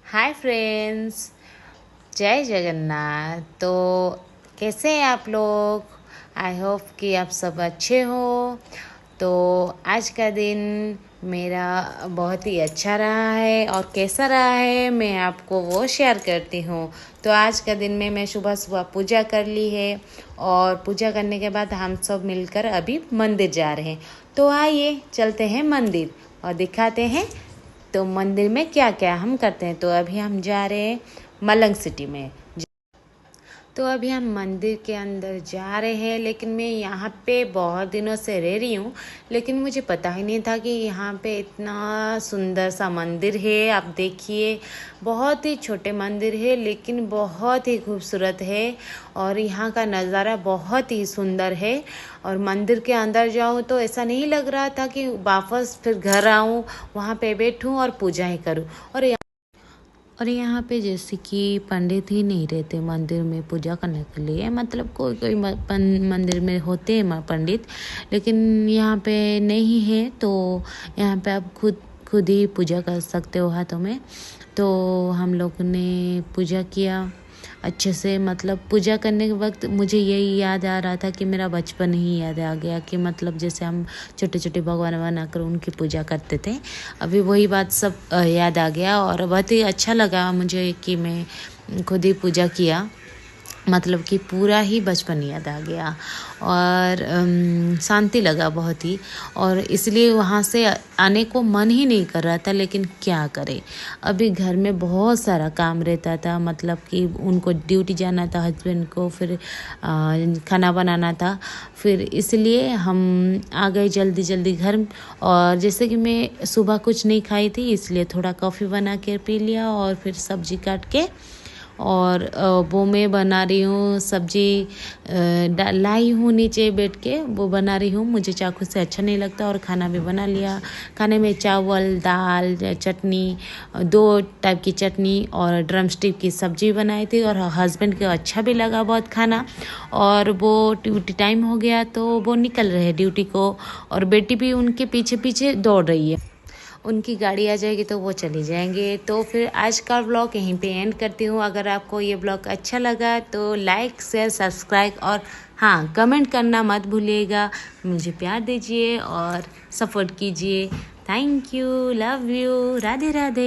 Hi friends, जय जगन्नाथ। तो कैसे हैं आप लोग? आई होप कि आप सब अच्छे हो। तो आज का दिन मेरा बहुत ही अच्छा रहा है और कैसा रहा है मैं आपको वो शेयर करती हूँ। तो आज का दिन में मैं सुबह सुबह पूजा कर ली है और पूजा करने के बाद हम सब मिलकर अभी मंदिर जा रहे हैं। तो आइए चलते हैं मंदिर और दिखाते हैं तो मंदिर में क्या क्या हम करते हैं। तो अभी हम जा रहे हैं मलंग सिटी में। तो अभी हम मंदिर के अंदर जा रहे हैं, लेकिन मैं यहाँ पे बहुत दिनों से रह रही हूँ, लेकिन मुझे पता ही नहीं था कि यहाँ पे इतना सुंदर सा मंदिर है। आप देखिए, बहुत ही छोटे मंदिर है लेकिन बहुत ही खूबसूरत है और यहाँ का नज़ारा बहुत ही सुंदर है। और मंदिर के अंदर जाऊँ तो ऐसा नहीं लग रहा था कि वापस फिर घर आऊँ, वहाँ पे बैठूँ और पूजा ही करूँ। और यहाँ पे जैसे कि पंडित ही नहीं रहते मंदिर में पूजा करने के लिए, मतलब कोई कोई मंदिर में होते हैं पंडित, लेकिन यहाँ पे नहीं है। तो यहाँ पे आप खुद खुद ही पूजा कर सकते हो हाथों में। तो हम लोग ने पूजा किया अच्छे से। मतलब पूजा करने के वक्त मुझे यही याद आ रहा था कि मेरा बचपन ही याद आ गया कि मतलब जैसे हम छोटे छोटे भगवान बनाकर उनकी पूजा करते थे, अभी वही बात सब याद आ गया और बहुत ही अच्छा लगा मुझे कि मैं खुद ही पूजा किया। मतलब कि पूरा ही बचपन याद आ गया और शांति लगा बहुत ही। और इसलिए वहाँ से आने को मन ही नहीं कर रहा था, लेकिन क्या करें, अभी घर में बहुत सारा काम रहता था। मतलब कि उनको ड्यूटी जाना था, हस्बैंड को, फिर खाना बनाना था, फिर इसलिए हम आ गए जल्दी जल्दी घर। और जैसे कि मैं सुबह कुछ नहीं खाई थी, इसलिए थोड़ा कॉफ़ी बना के पी लिया और फिर सब्जी काट के और वो मैं बना रही हूँ सब्जी, लाई हूँ नीचे बैठ के वो बना रही हूँ। मुझे चाकू से अच्छा नहीं लगता और खाना भी बना लिया। खाने में चावल, दाल, चटनी, 2 टाइप की चटनी और ड्रम स्टिक की सब्जी बनाई थी। और हस्बैंड को अच्छा भी लगा बहुत खाना। और वो ड्यूटी टाइम हो गया तो वो निकल रहे ड्यूटी को, और बेटी भी उनके पीछे पीछे दौड़ रही है। उनकी गाड़ी आ जाएगी तो वो चले जाएंगे। तो फिर आज का व्लॉग यहीं पे एंड करती हूँ। अगर आपको ये व्लॉग अच्छा लगा तो लाइक शेयर सब्सक्राइब और हाँ, कमेंट करना मत भूलिएगा। मुझे प्यार दीजिए और सपोर्ट कीजिए। Thank you, love you, Radhe Radhe.